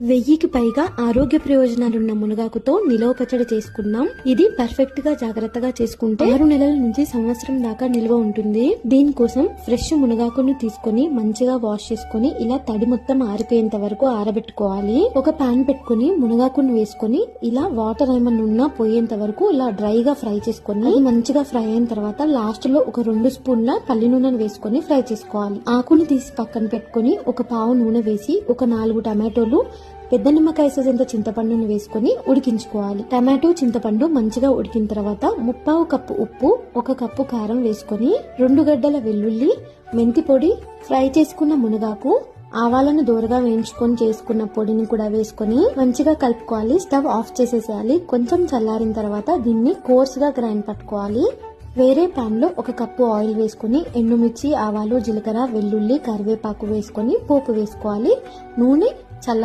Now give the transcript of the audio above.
1000కి పైగా ఆరోగ్య ప్రయోజనాలున్న మునగాకుతో నిలవ పచ్చడి చేసుకున్నాం. ఇది పర్ఫెక్ట్ గా జాగ్రత్తగా చేసుకుంటే 6 నెలల నుంచి సంవత్సరం దాకా నిల్వ ఉంటుంది. దీనికోసం ఫ్రెష్ మునగాకును తీసుకొని మంచిగా వాష్ చేసుకొని ఇలా తడి మొత్తం ఆరిపోయేంత వరకు ఆరబెట్టుకోవాలి. ఒక పాన్ పెట్టుకుని మునగాకును వేసుకొని ఇలా వాటర్ ఏమన్నా ఉన్నా పోయేంత వరకు ఇలా డ్రైగా ఫ్రై చేసుకొని అది మంచిగా ఫ్రై అయిన తర్వాత లాస్ట్ లో ఒక 2 స్పూన్ల పల్లి నూనెను వేసుకొని ఫ్రై చేసుకోవాలి. ఆకును తీసి పక్కన పెట్టుకుని ఒక పావు నూనె వేసి ఒక 4 టమాటోలు, పెద్ద నిమ్మకాయ సైజంత చింతపండును వేసుకొని ఉడికించుకోవాలి. టమాటో చింతపండు మంచిగా ఉడికిన తర్వాత 1/2 కప్పు ఉప్పు, 1 కప్పు కారం వేసుకొని 2 గడ్డల వెల్లుల్లి, మెంతి పొడి, ఫ్రై చేసుకున్న మునగాకు, ఆవాలను దూరగా వేయించుకొని చేసుకున్న పొడిని కూడా వేసుకొని మంచిగా కలుపుకోవాలి. స్టవ్ ఆఫ్ చేసేసేయాలి. కొంచెం చల్లారిన తర్వాత దీన్ని కోర్స్ గా గ్రైండ్ పట్టుకోవాలి. వేరే పాన్ లో 1 కప్పు ఆయిల్ వేసుకుని ఎండుమిర్చి, ఆవాలు, జీలకర్ర, వెల్లుల్లి, కరివేపాకు వేసుకొని పోపు వేసుకోవాలి. నూనె చల్ల